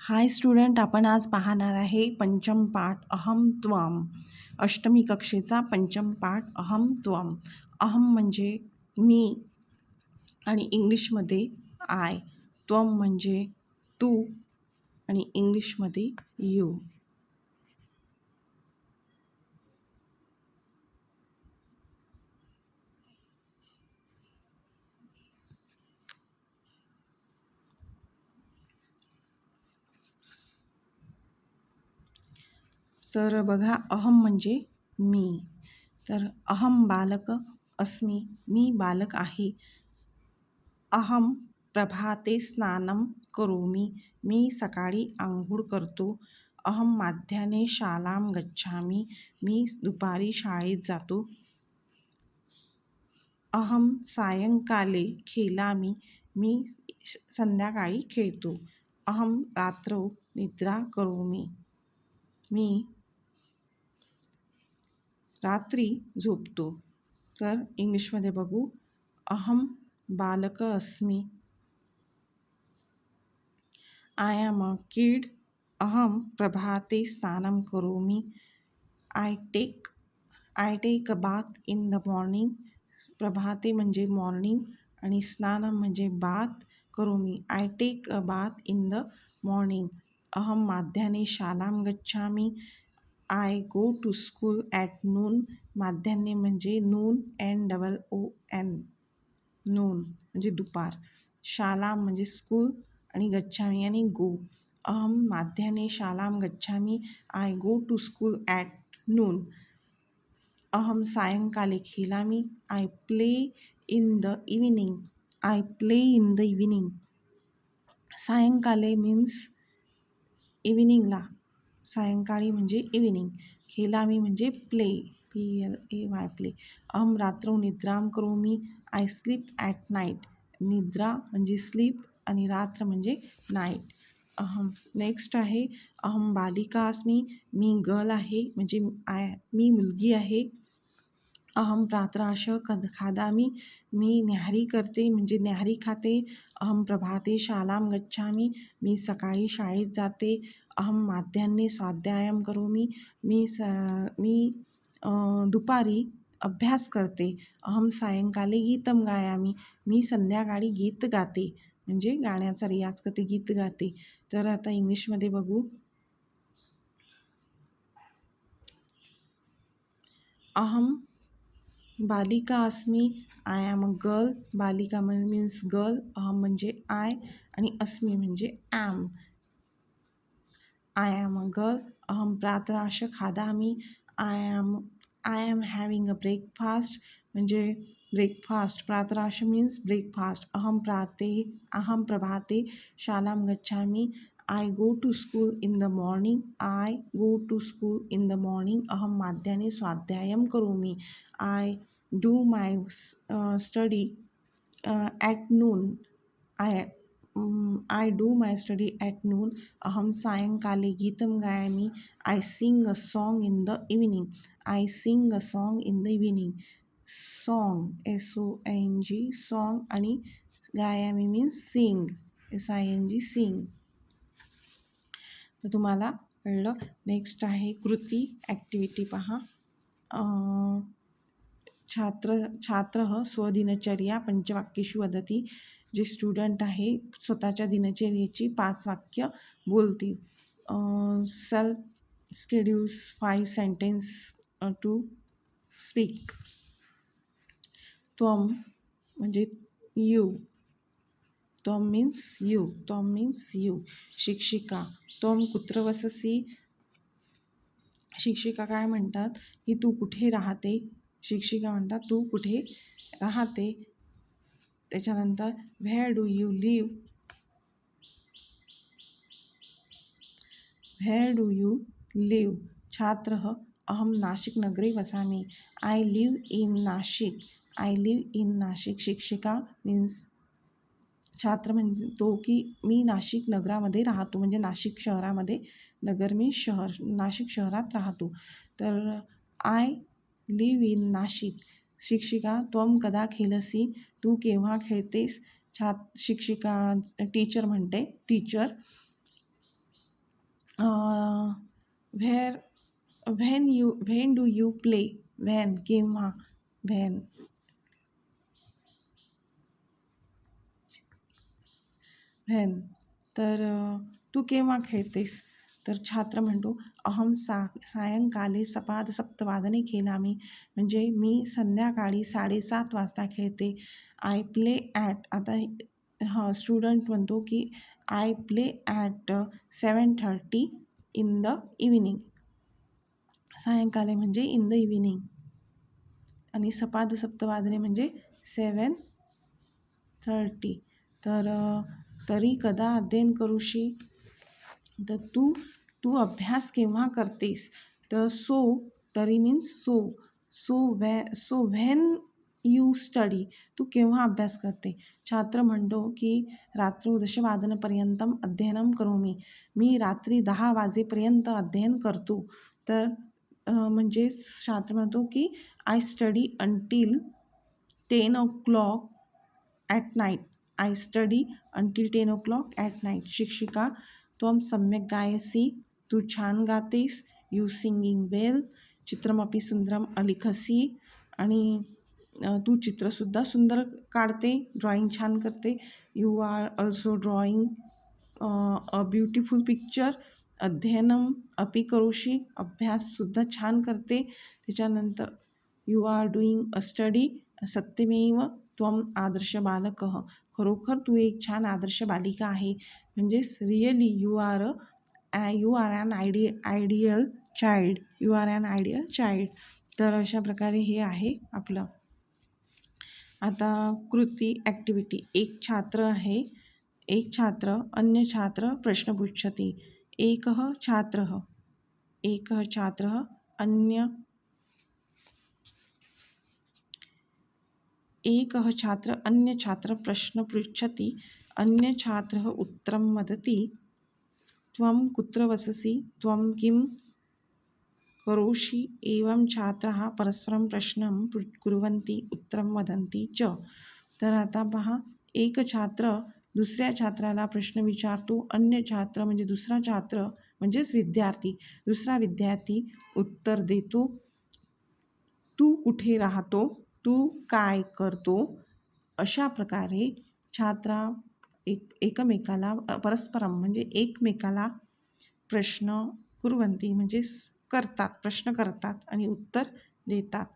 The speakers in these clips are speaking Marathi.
हाय स्टुडंट, आपण आज पाहणार आहे पंचम पाठ अहम त्वम. अष्टमी कक्षेचा पंचम पाठ अहम त्वम. अहम म्हणजे मी आणि इंग्लिशमध्ये आय, त्वम म्हणजे तू आणि इंग्लिशमध्ये यू. तर बघा, अहम म्हणजे मी. तर अहम बालक अस्मि, मी बालक आहे. अहम प्रभाते स्नानम करोमि, मी सकाळी आंघोळ करतो. अहम माध्याने शालाम गच्छामि, मी दुपारी शाळेत जातो. अहम सायंकाले खेलामि, मी संध्याकाळी खेळतो. अहम रात्रौ निद्रा करोमि, मी रात्री झोपतो. तर इंग्लिशमध्ये बघू. अहम बालक अस्मि, आय एम अ किड. अहम प्रभाते स्नानं करोमि, I take a bath in the morning. प्रभाते म्हणजे मॉर्निंग आणि स्नानम म्हणजे बाथ. करोमि I take a bath in the morning. अहम माध्याने शालाम गच्छामि, I go to school at noon. माध्यान्हे म्हणजे नून, NOON, नून म्हणजे दुपार. शालाम म्हणजे स्कूल आणि गच्छामी आणि गो. अहम माध्याने शालाम गच्छामी, I go to school at noon. अहम सायंकाले खेलामी, I play in the evening. I play in the evening. सायंकाले मीन्स इव्हिनिंगला, सायंकाळी म्हणजे इव्हिनिंग. खेलामी म्हणजे प्ले, PLAY, प्ले. अहम रात्रौ निद्राम करोमि, आय स्लीप ॲट नाईट. निद्रा म्हणजे स्लीप आणि रात्र म्हणजे नाईट. नेक्स्ट आहे अहम बालिका अस्मि, मी गर्ल आहे म्हणजे मी मुलगी आहे. अहम प्रातराश खादामी, मी न्याहारी करते म्हणजे न्याहारी खाते. अहम प्रभाते शालाम गच्छामी, मी सकाळी शाळेत जाते. अहम माध्यान्हे स्वाध्यायम करोमि, मी दुपारी अभ्यास करते. अहम सायंकाले गीतम गायामी, मी संध्याकाळी गीत गाते म्हणजे गाण्याचा रियाज करते, गीत गाते. तर आता इंग्लिशमध्ये बघू. अहम बालिका अस्मि, आय एम अ गर्ल. बालिका मीन्स गर्ल, अहम म्हणजे आय आणि अस्मि म्हणजे am. I am a girl. अहम प्रातराश खादामी, I am having a breakfast म्हणजे ब्रेकफास्ट. प्रातराश मीन्स ब्रेकफास्ट. अहम प्रभाते शालाम गच्छामी, I go to school in the morning. I go to school in the morning. अहम माध्याने स्वाध्यायम करोमि, I do my study at noon. I do my study at noon. अहम सायंकाले गीतम गायामी, I sing a song in the evening. I sing a song in the evening. Song, SONG, song आणि गायामी मीन्स सिंग, SING, सिंग. तर तुम्हाला कळलं. नेक्स्ट आहे कृती, ॲक्टिव्हिटी पहा. छात्र स्वदिनचर्या पंचवाक्येषु वदती. जे स्टुडंट आहे स्वतःच्या दिनचर्येची 5 वाक्य बोलतील. Self schedules 5 sentence to speak. त्वम म्हणजे यू, त्वम मीन्स यू. शिक्षिका, त्वम कुत्र वससी. शिक्षिका काय म्हणतात की तू कुठे राहते. शिक्षिका म्हणतात तू कुठे राहते. त्याच्यानंतर where do you live. Where do you live. छात्र, अहम नाशिक नगरे वसामि, I live in Nashik. I live in Nashik. शिक्षिका मीन्स छात्र म्हणतो की मी नाशिक नगरामध्ये राहतो म्हणजे नाशिक शहरामध्ये. नगर मी शहर, नाशिक शहरात राहतो. तर आय लिव्ह इन नाशिक. शिक्षिका, त्वम कदा खेलसी, तू केव्हा खेळतेस. शिक्षिका टीचर म्हणते, teacher where when do you play, when केव्हा, व्हेन. व्हेन तर तू केव्हा खेळतेस, तर छात्र म्हणतो अहम सायंकाले सपादसप्तवादने खेळामी, म्हणजे मी संध्याकाळी 7:30 वाजता खेळते. आय प्ले ॲट, आता स्टुडंट म्हणतो की I play at 7:30 in the evening. सायंकाले म्हणजे इन द इव्हिनिंग आणि सपादसप्तवादने म्हणजे 7:30. तर तरी कदा अध्ययन करूशी, तर तू तू अभ्यास केव्हा करतेस, तर तरी means so when you study, तू केव्हा अभ्यास करते. छात्र म्हणतो की रात्री दशवादनपर्यंतम अध्ययनं करोमि, मी रात्री 10 वाजेपर्यंत अध्ययन करतो. तर म्हणजे छात्र म्हणतो की I study until 10 o'clock at night, I study until 10 o'clock at night. शिक्षिका त्वं सम्यक् गायसी, तू छान गातेस. यू सिंगिंग वेल, चित्रमपि सुंदरम अलिखसी, आणि तू चित्रसुद्धा सुंदर काढते, ड्रॉइंग छान करते. You are also drawing a beautiful picture. अध्ययनम अपि करोषी, अभ्याससुद्धा छान करते. त्याच्यानंतर you are doing a study, सत्यमेव त्वम आदर्श बालकः, खरोखर तू एक छान आदर्श बालिका आहे. म्हणजेच really you are an ideal child, you are an ideal child. तर अशा प्रकारे हे आहे आपलं. आता कृती ॲक्टिव्हिटी. एक छात्र अन्य छात्र प्रश्न पृच्छति. एकः छात्रः अन्य एकः छात्र अन्य छात्र प्रश्न पृच्छति, अन्य छात्रः उत्तरं वदति. त्वं कुत्र वससि, त्वं किं करोषि, एवं छात्राः परस्परं प्रश्नं कुर्वन्ति, उत्तरं वदन्ति च. तर आता पहा, एक छात्र दुसऱ्या छात्राला प्रश्न विचारतो. अन्य छात्र म्हणजे दुसरा छात्र म्हणजेच दुसरा विद्यार्थी उत्तर देतो. तू कुठे राहतो, तू काय करतो. अशा प्रकारे छात्रा एकमेकाला परस्परम म्हणजे एकमेकाला प्रश्न कुर्वन्ती म्हणजे प्रश्न करतात आणि उत्तर देतात.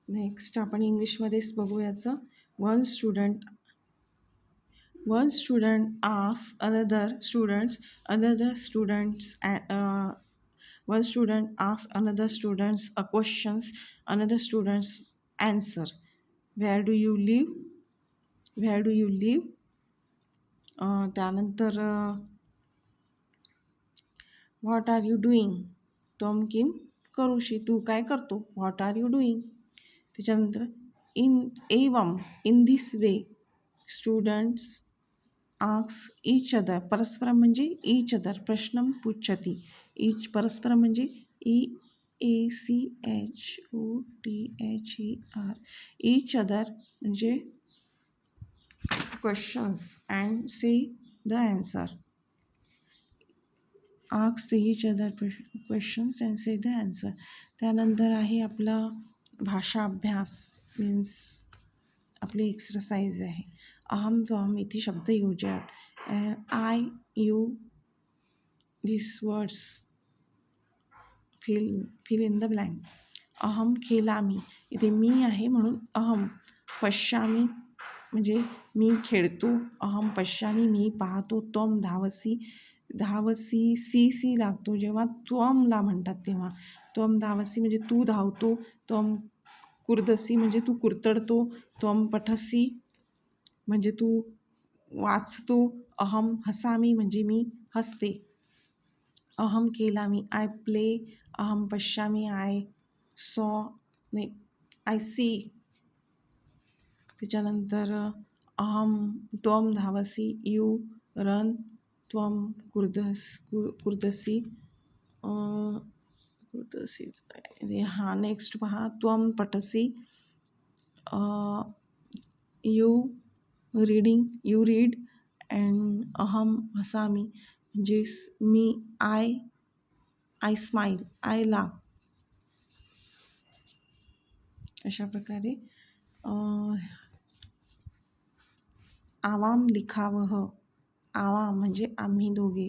नेक्स्ट आपण इंग्लिशमध्येच बघूयाचं. One student asks one student asks another students a questions, another students answer. Where do you live? त्यानंतर what are you doing? त्वं किं करोषि, तू काय करतो. what are you doing? त्याच्यानंतर in this way students ask each other, परस्परम म्हणजे ईच अदर, प्रश्न पृच्छति. परस्परम म्हणजे EACHOTHER, ईच अदर म्हणजे questions and say the answer. Ask each other questions and say the answer. त्यानंतर आहे आपला भाषा अभ्यास, मीन्स आपली एक्सरसाइज आहे. अहम त्वम इति शब्द योजयात. I you this words, fill in the blank. अहम खेळामी, इथे मी आहे म्हणून अहम. पश्यामी म्हणजे मी खेळतो. अहम पश्यामी, मी पाहतो. त्वम धावसी सी लागतो जेव्हा त्वमला म्हणतात तेव्हा. त्वम धावसी म्हणजे तू धावतो. त्वम कुर्दसी म्हणजे तू कुरतडतो. त्वम पठसी म्हणजे तू वाचतो. अहम हसामी म्हणजे मी हसते. अहम खेळामी, आय प्ले. अहम पश्यामी, आय सी. त्याच्यानंतर त्वम धावसी, यू रन. त्वम कुर्दसी नेक्स्ट पहा. त्वम पठसी, यू रीड. अँड अहम हसामी म्हणजे मी. आय स्माईल, आय लाव. अशा प्रकारे आवाम लिखावह, आवाम म्हणजे आम्ही दोघे.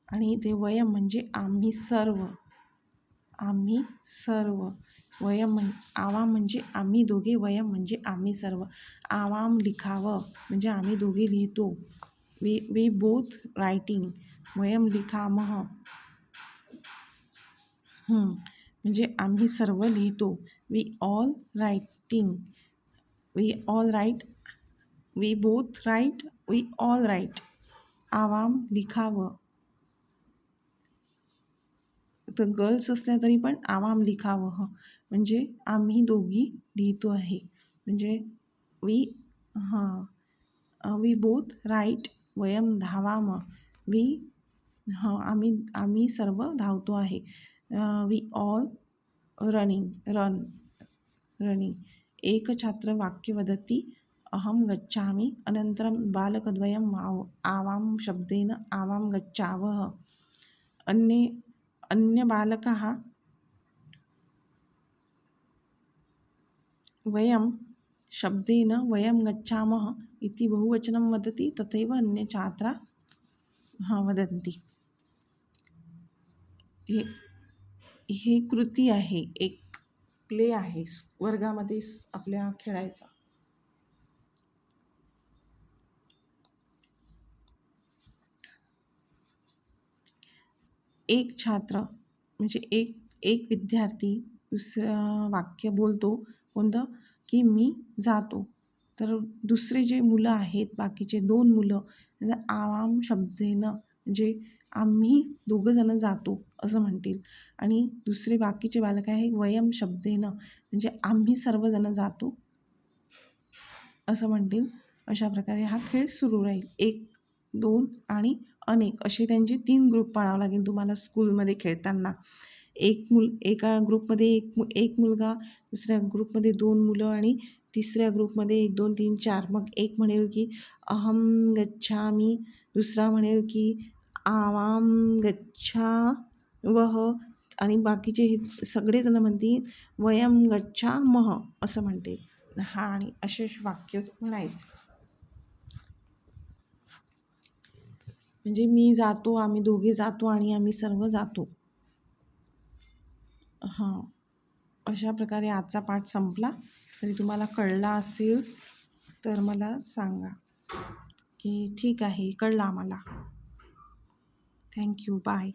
आणि ते वयम म्हणजे आम्ही सर्व, आम्ही सर्व. वयम आवाम म्हणजे आम्ही दोघे, वयम म्हणजे आम्ही सर्व. आवाम लिखावं म्हणजे आम्ही दोघे लिहितो. We both writing. वयम लिखामह म्हणजे आम्ही सर्व लिहितो. We all writing, we all write, we both write, we all write. आवाम लिखावं, तर गर्ल्स असल्या तरी पण आवाम लिखावं म्हणजे आम्ही दोघी लिहितो आहे. म्हणजे वी वी बोथ राईट, वयम धावाम, वी आम्ही सर्व धावतो आहे. We all running. एक छात्र वाक्य वदति अहम गच्छामि, अनन्तरं बालकद्वयम् आवां शब्देन आवां गच्छावः. अन्य बालकाः वयं शब्देन वयं गच्छामः इति बहुवचनं वदति, तथैव अन्य छात्राः वदन्ति. हे कृती आहे, एक प्ले आहे वर्गामध्ये आपल्या खेळायचा. एक छात्र म्हणजे एक विद्यार्थी दुसरं वाक्य बोलतो, कोणतं की मी जातो. तर दुसरे जे मुलं आहेत, बाकीचे 2 मुलं आवाम शब्देनं म्हणजे आम्ही दोघंजणं जातो असं म्हणतील. आणि दुसरे बाकीचे बालक आहे वयम शब्देनं म्हणजे आम्ही सर्वजण जातो असं म्हणतील. अशा प्रकारे हा खेळ सुरू राहील. 1, 2 आणि अनेक असे त्यांचे 3 ग्रुप पाडावं लागेल तुम्हाला स्कूलमध्ये खेळताना. एका ग्रुपमध्ये एक मुलगा, दुसऱ्या ग्रुपमध्ये 2 मुलं आणि तिसऱ्या ग्रुपमध्ये 1, 2, 3, 4. मग एक म्हणेल की अहम गच्छामी, दुसरा म्हणेल की आवाम गच्छावह आणि बाकीचे हे सगळेजण म्हणतील वयम गच्छामः असं म्हणते. आणि असे वाक्य म्हणायचे. म्हणजे मी जातो, आम्ही दोघे जातो आणि आम्ही सर्व जातो. अशा प्रकारे आजचा पाठ संपला. तरी तुम्हाला कळला असेल तर मला सांगा की ठीक आहे, कळला आम्हाला. Thank you, bye.